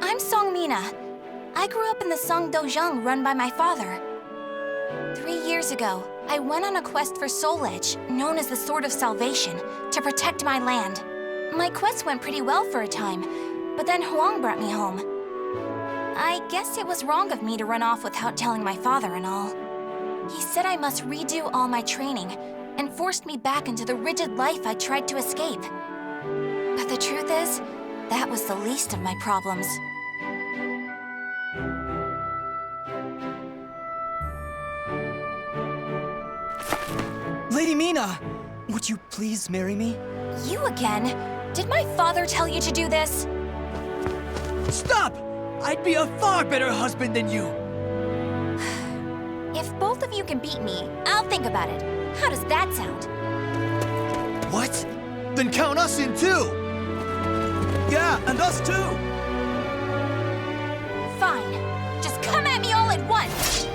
I'm Seong Mina. I grew up in the Seong Dojang run by my father. 3 years ago, I went on a quest for Soul Edge, known as the Sword of Salvation, to protect my land. My quest went pretty well for a time, but then Huang brought me home. I guess it was wrong of me to run off without telling my father and all. He said I must redo all my training, and forced me back into the rigid life I tried to escape. But the truth is, that was the least of my problems. Lady Mina, would you please marry me? You again? Did my father tell you to do this? Stop! I'd be a far better husband than you. If both of you can beat me, I'll think about it. How does that sound? What? Then count us in too! Yeah, and us too! Fine. Just come at me all at once!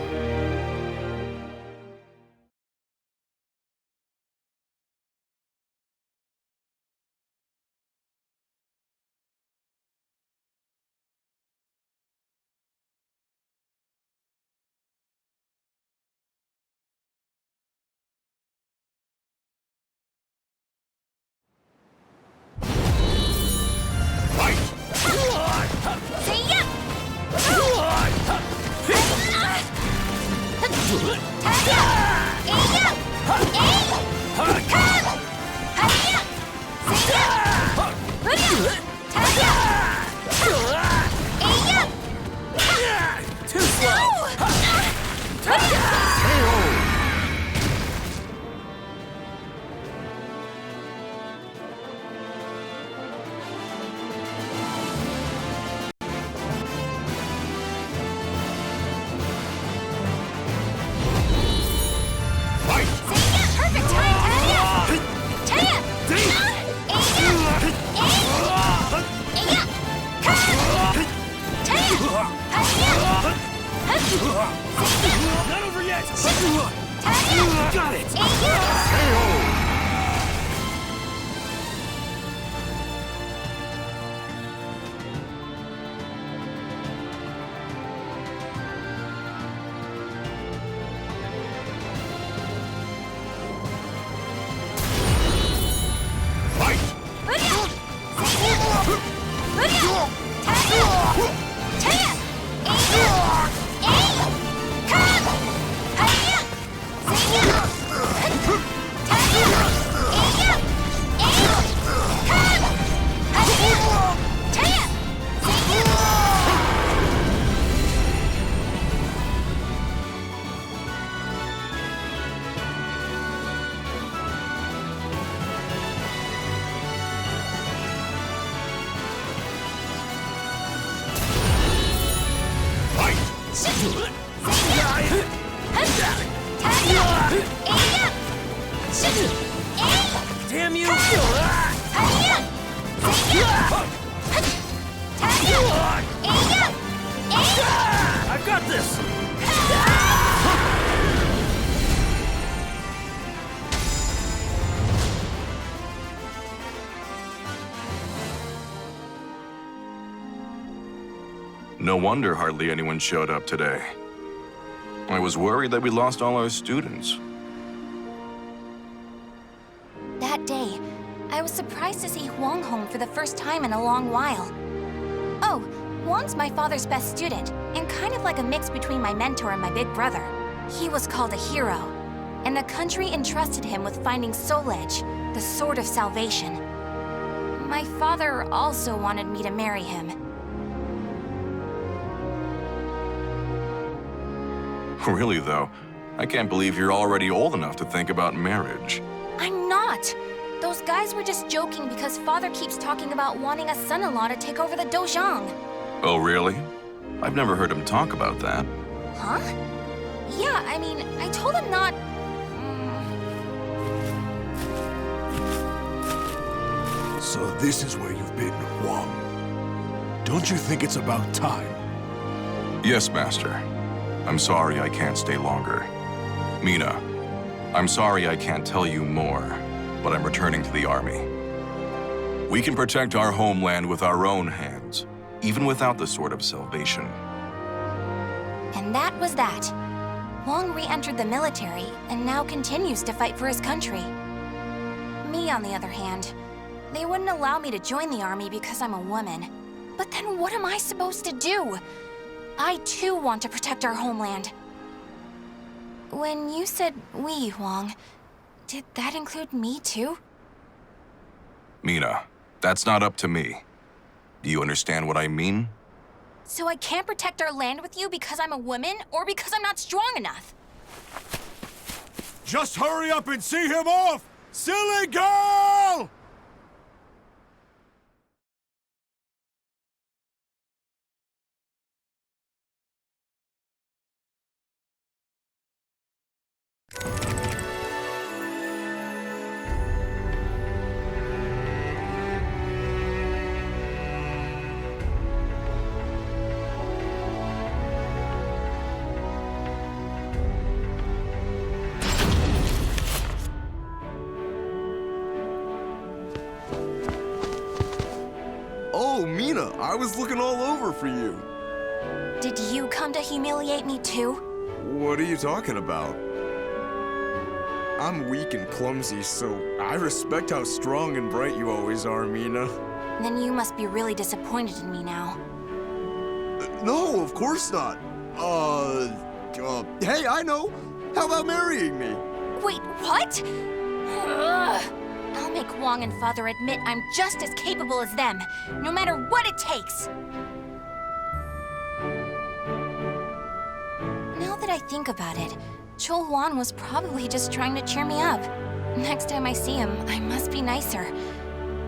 Too slow! Not over yet! Got it! Damn you! I've got this! No wonder hardly anyone showed up today. I was worried that we lost all our students. That day, I was surprised to see Huang home for the first time in a long while. Oh, Huang's my father's best student, and kind of like a mix between my mentor and my big brother. He was called a hero, and the country entrusted him with finding Soul Edge, the Sword of Salvation. My father also wanted me to marry him. Really, though, I can't believe you're already old enough to think about marriage. I'm not! Those guys were just joking because father keeps talking about wanting a son-in-law to take over the Dojang. Oh, really? I've never heard him talk about that. Huh? Yeah, I mean, I told him not... So this is where you've been, Huang. Don't you think it's about time? Yes, Master. I'm sorry I can't stay longer. Mina, I'm sorry I can't tell you more, but I'm returning to the army. We can protect our homeland with our own hands, even without the Sword of Salvation. And that was that. Wong re-entered the military and now continues to fight for his country. Me, on the other hand, they wouldn't allow me to join the army because I'm a woman. But then what am I supposed to do? I too want to protect our homeland. When you said we, Wong, did that include me too? Mina, that's not up to me. Do you understand what I mean? So I can't protect our land with you because I'm a woman or because I'm not strong enough? Just hurry up and see him off! Silly girl! Oh, Mina, I was looking all over for you. Did you come to humiliate me too? What are you talking about? I'm weak and clumsy, so I respect how strong and bright you always are, Mina. Then you must be really disappointed in me now. No, of course not. Hey, I know. How about marrying me? Wait, what? Ugh. I'll make Wong and Father admit I'm just as capable as them, no matter what it takes. Now that I think about it, Chol Wan was probably just trying to cheer me up. Next time I see him, I must be nicer.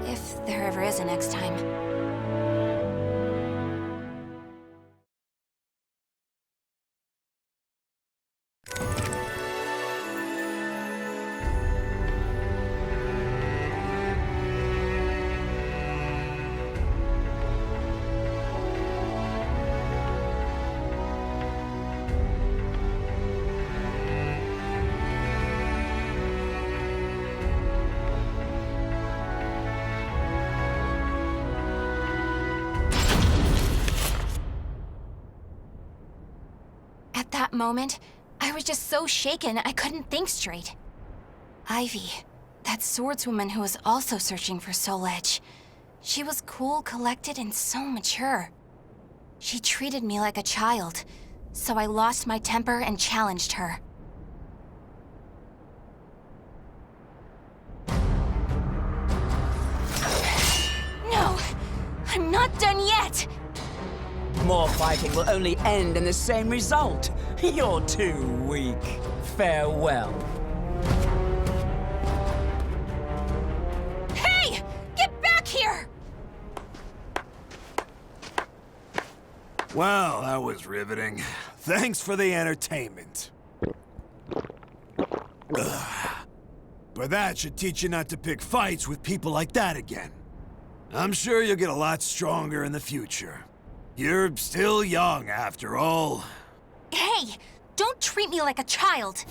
If there ever is a next time. At that moment, I was just so shaken I couldn't think straight. Ivy, that swordswoman who was also searching for Soul Edge. She was cool, collected, and so mature. She treated me like a child, so I lost my temper and challenged her. No! I'm not done yet! More fighting will only end in the same result. You're too weak. Farewell. Hey! Get back here! Well, that was riveting. Thanks for the entertainment. Ugh. But that should teach you not to pick fights with people like that again. I'm sure you'll get a lot stronger in the future. You're still young, after all. Hey! Don't treat me like a child!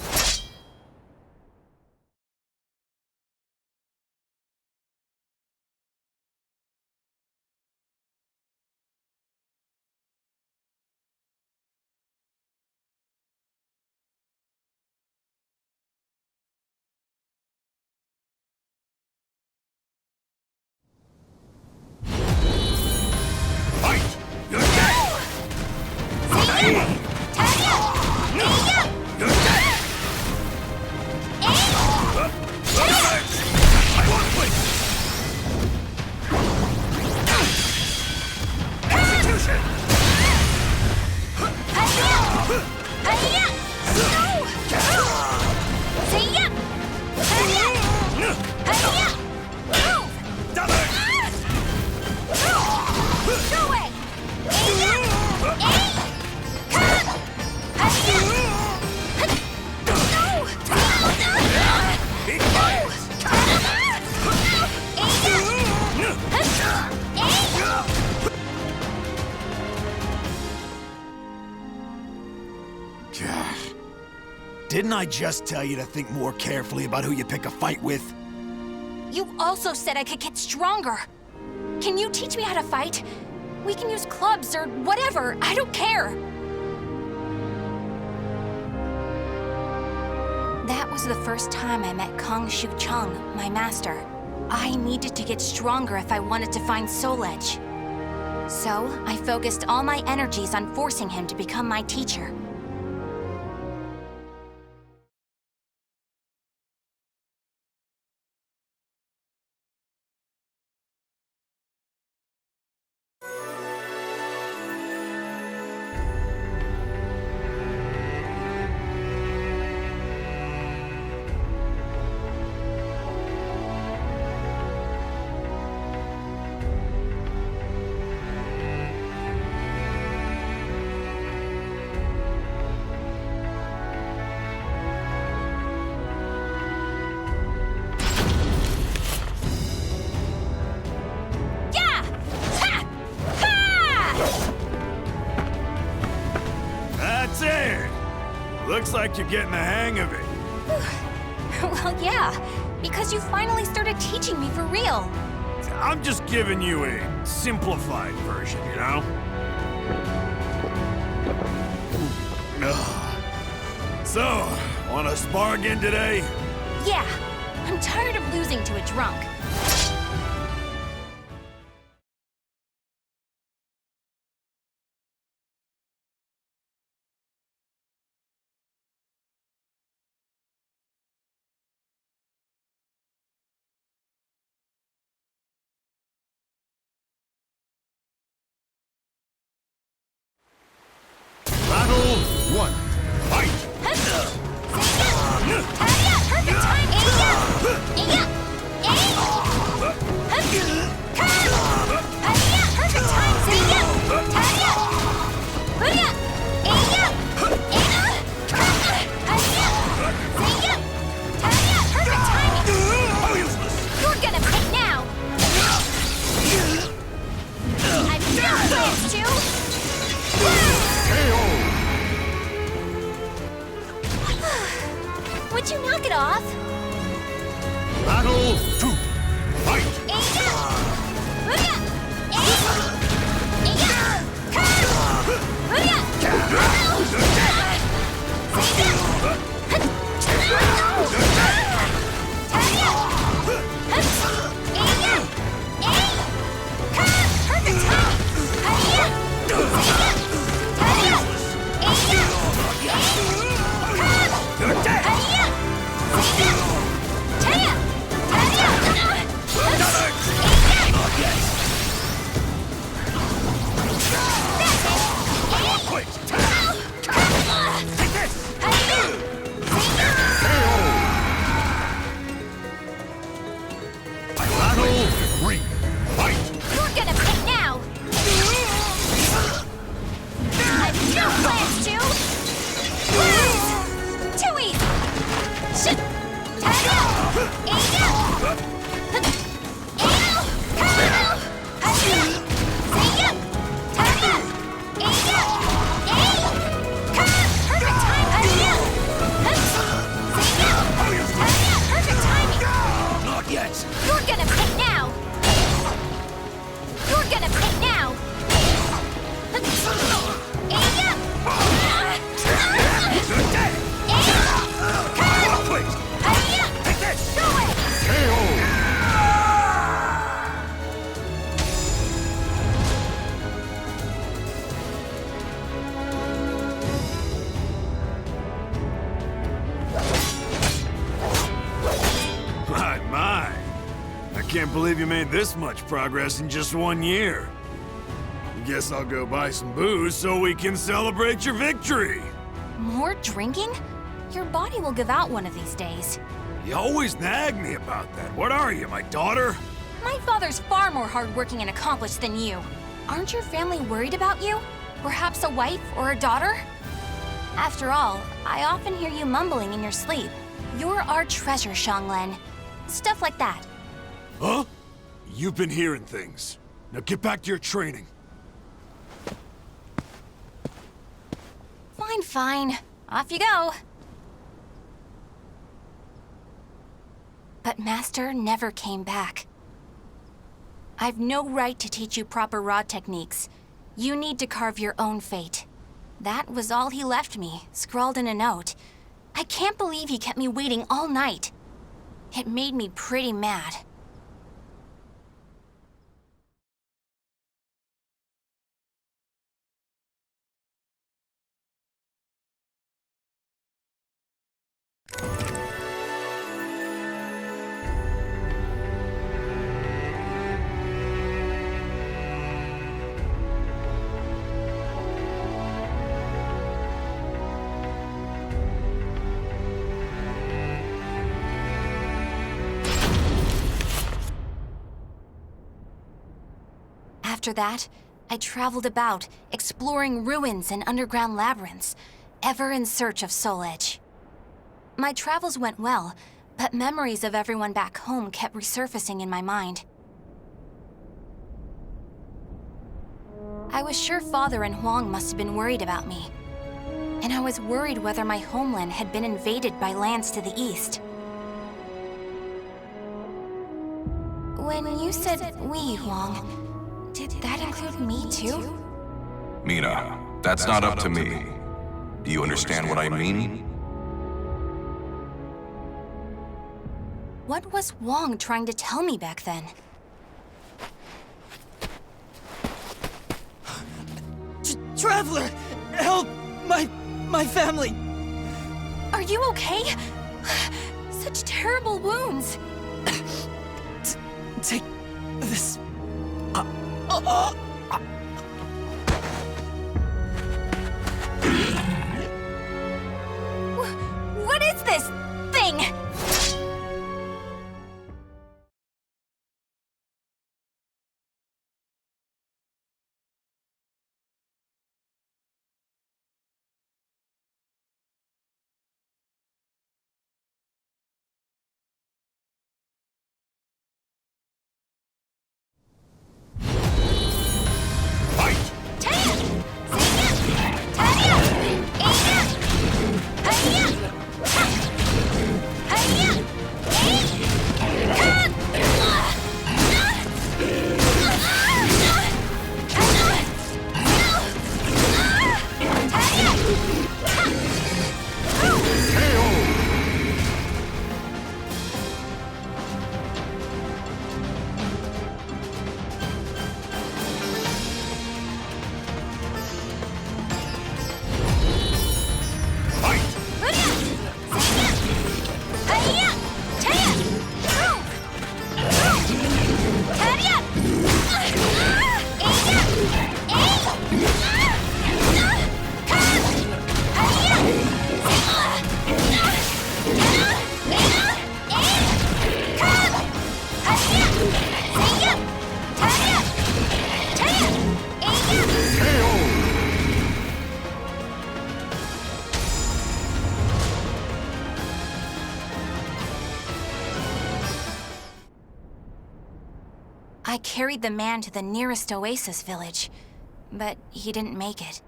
Fight! You're dead! You're dead! I won't quit! Execution! Go away! Be quiet! Gosh. Didn't I just tell you to think more carefully about who you pick a fight with? You also said I could get stronger. Can you teach me how to fight? We can use clubs or whatever. I don't care. That was the first time I met Kong Shu Chung, my master. I needed to get stronger if I wanted to find Soul Edge. So, I focused all my energies on forcing him to become my teacher. That's it! Looks like you're getting the hang of it. Well, yeah, because you finally started teaching me for real. I'm just giving you a simplified version, you know? So, wanna spar again today? Yeah, I'm tired of losing to a drunk. Battle 1. Fight! Perfect time! Perfect time! You're gonna pay now! I've no plans to! Would you knock it off? Battle 2. Fight! Battle 3. Fight! You're gonna pay now! I've no plans to! Too easy! Shit! Not yet! You're gonna pay now! You're gonna pay now! My. I can't believe you made this much progress in just 1 year. Guess I'll go buy some booze so we can celebrate your victory. More drinking? Your body will give out one of these days. You always nag me about that. What are you, my daughter? My father's far more hardworking and accomplished than you. Aren't your family worried about you? Perhaps a wife or a daughter? After all, I often hear you mumbling in your sleep. You're our treasure, Xianglen. Stuff like that. Huh? You've been hearing things. Now get back to your training. Fine, fine. Off you go. But Master never came back. I've no right to teach you proper rod techniques. You need to carve your own fate. That was all he left me, scrawled in a note. I can't believe he kept me waiting all night. It made me pretty mad. After that, I traveled about, exploring ruins and underground labyrinths, ever in search of Soul Edge. My travels went well, but memories of everyone back home kept resurfacing in my mind. I was sure Father and Huang must have been worried about me. And I was worried whether my homeland had been invaded by lands to the east. When you said we, Huang, did that include me too? Mina, that's not up to me. Do you understand what I mean? What was Huang trying to tell me back then? Traveler! Help! My family! Are you okay? Such terrible wounds. Take this. What is this thing? I carried the man to the nearest oasis village, but he didn't make it.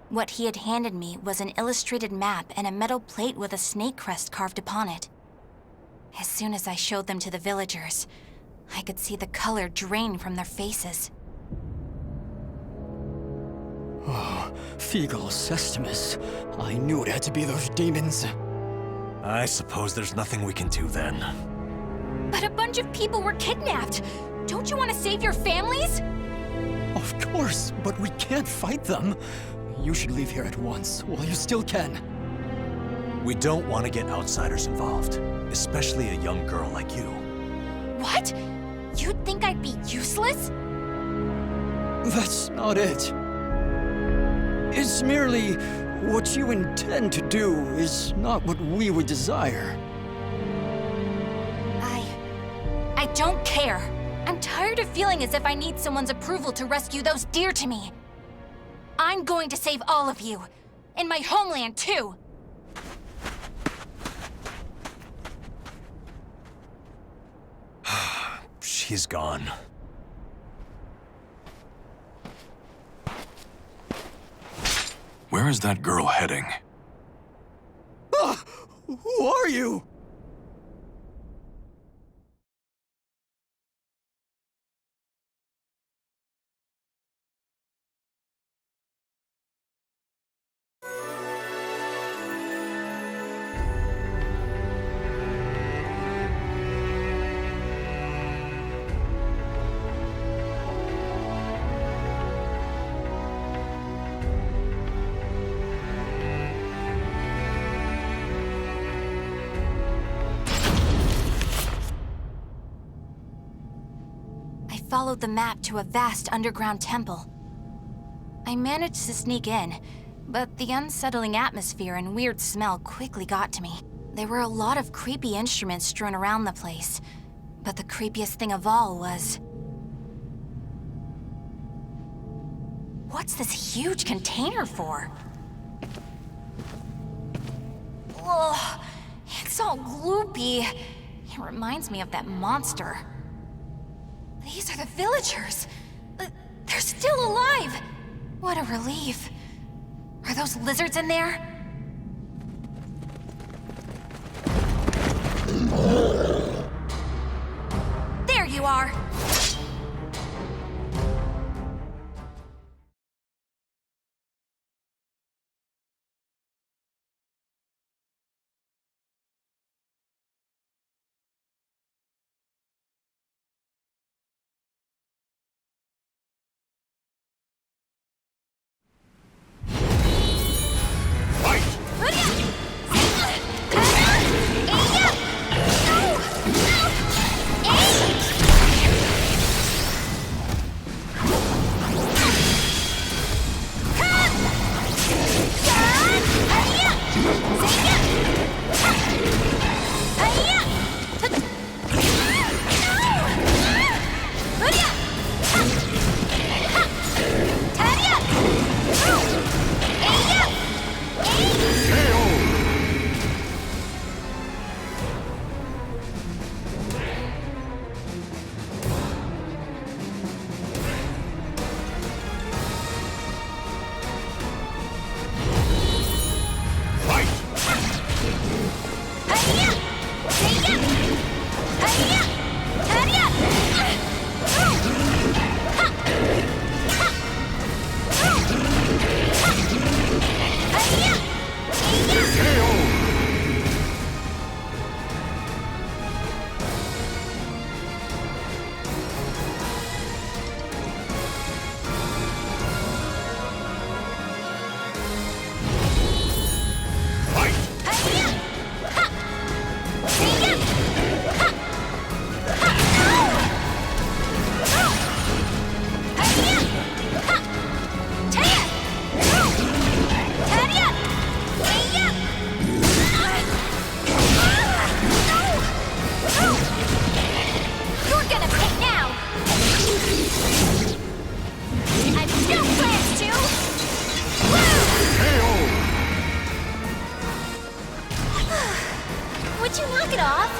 What he had handed me was an illustrated map and a metal plate with a snake crest carved upon it. As soon as I showed them to the villagers, I could see the color drain from their faces. Oh, Feegle Sestimus. I knew it had to be those demons. I suppose there's nothing we can do then. But a bunch of people were kidnapped! Don't you want to save your families? Of course, but we can't fight them. You should leave here at once, while you still can. We don't want to get outsiders involved, especially a young girl like you. What? You'd think I'd be useless? That's not it. It's merely what you intend to do is not what we would desire. I don't care. I'm tired of feeling as if I need someone's approval to rescue those dear to me. I'm going to save all of you. And my homeland, too. She's gone. Where is that girl heading? Who are you? followed the map to a vast underground temple. I managed to sneak in, but the unsettling atmosphere and weird smell quickly got to me. There were a lot of creepy instruments strewn around the place, but the creepiest thing of all was... What's this huge container for? Ugh, it's all gloopy. It reminds me of that monster. These are the villagers. They're still alive. What a relief. Are those lizards in there? There you are. Would you knock it off?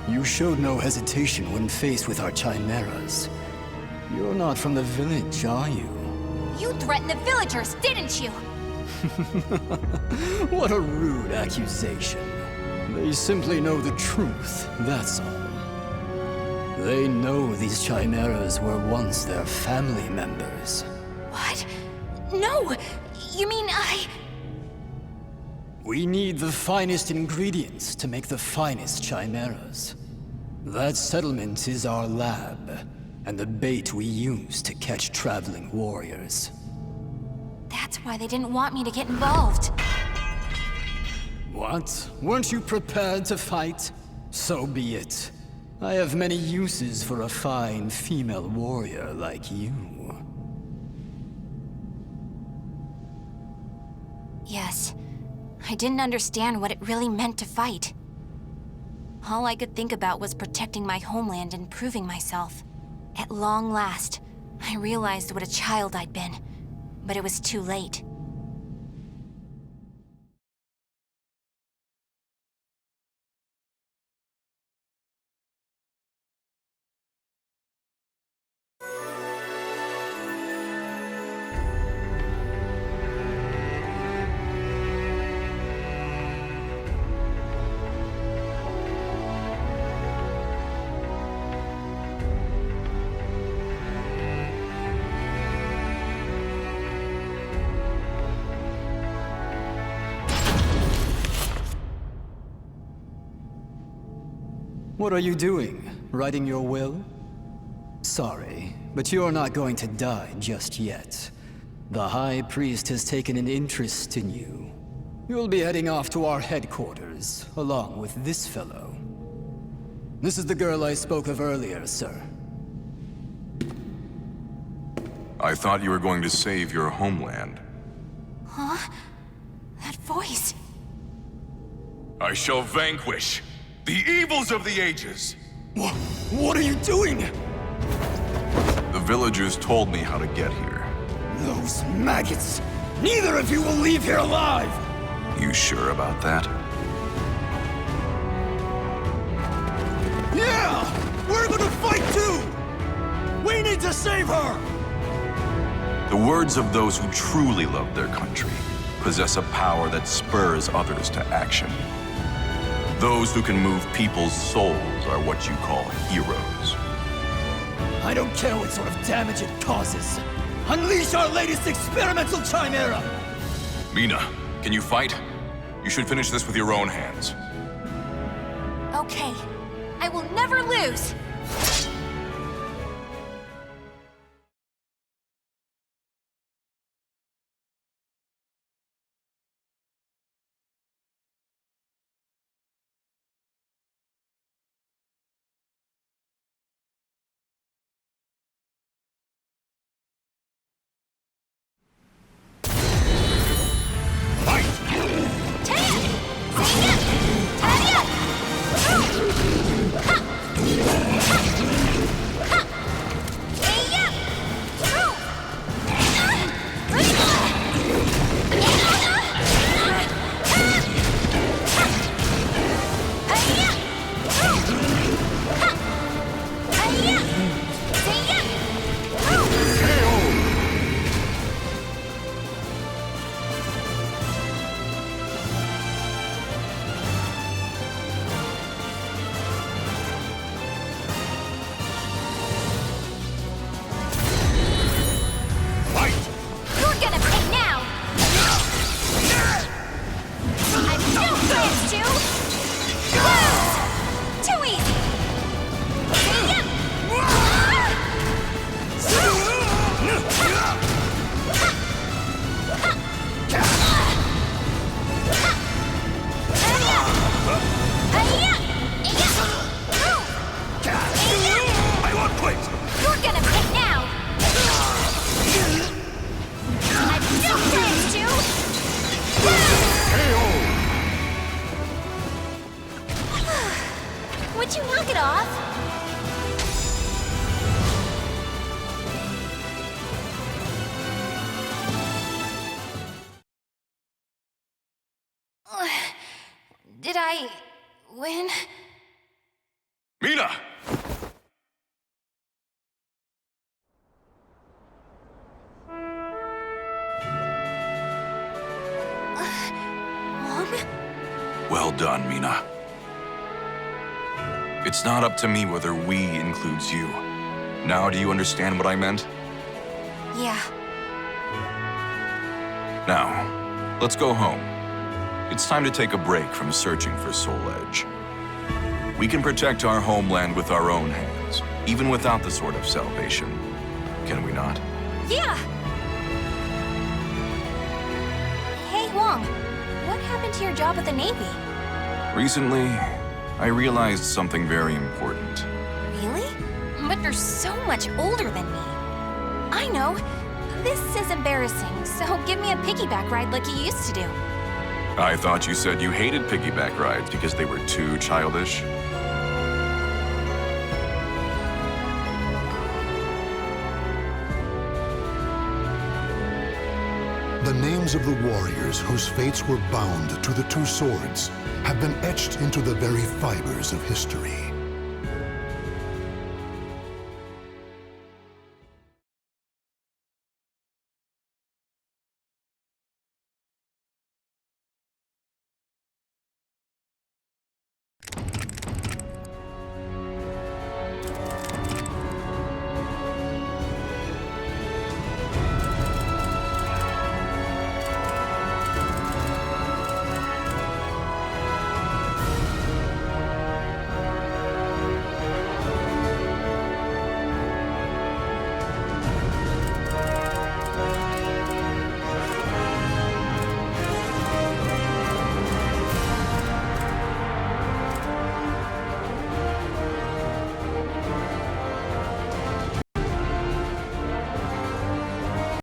You showed no hesitation when faced with our chimeras. You're not from the village, are you? You threatened the villagers, didn't you? What a rude accusation. They simply know the truth, that's all. They know these chimeras were once their family members. What? No! You mean We need the finest ingredients to make the finest chimeras. That settlement is our lab, and the bait we use to catch traveling warriors. That's why they didn't want me to get involved. What? Weren't you prepared to fight? So be it. I have many uses for a fine female warrior like you. Yes. I didn't understand what it really meant to fight. All I could think about was protecting my homeland and proving myself. At long last, I realized what a child I'd been, but it was too late. What are you doing? Writing your will? Sorry, but you're not going to die just yet. The High Priest has taken an interest in you. You'll be heading off to our headquarters, along with this fellow. This is the girl I spoke of earlier, sir. I thought you were going to save your homeland. Huh? That voice. I shall vanquish the evils of the ages. What are you doing? The villagers told me how to get here. Those maggots! Neither of you will leave here alive! You sure about that? Yeah! We're gonna fight too! We need to save her! The words of those who truly love their country possess a power that spurs others to action. Those who can move people's souls are what you call heroes. I don't care what sort of damage it causes. Unleash our latest experimental chimera! Mina, can you fight? You should finish this with your own hands. Okay. I will never lose! Would you knock it off? Did I win? Mina! Mom? Well done, Mina. It's not up to me whether we includes you. Now do you understand what I meant? Yeah. Now, let's go home. It's time to take a break from searching for Soul Edge. We can protect our homeland with our own hands, even without the Sword of Salvation. Can we not? Yeah! Hey, Wong. What happened to your job at the Navy? Recently, I realized something very important. Really? But you're so much older than me. I know. This is embarrassing, so give me a piggyback ride like you used to do. I thought you said you hated piggyback rides because they were too childish. The names of the warriors whose fates were bound to the two swords have been etched into the very fibers of history.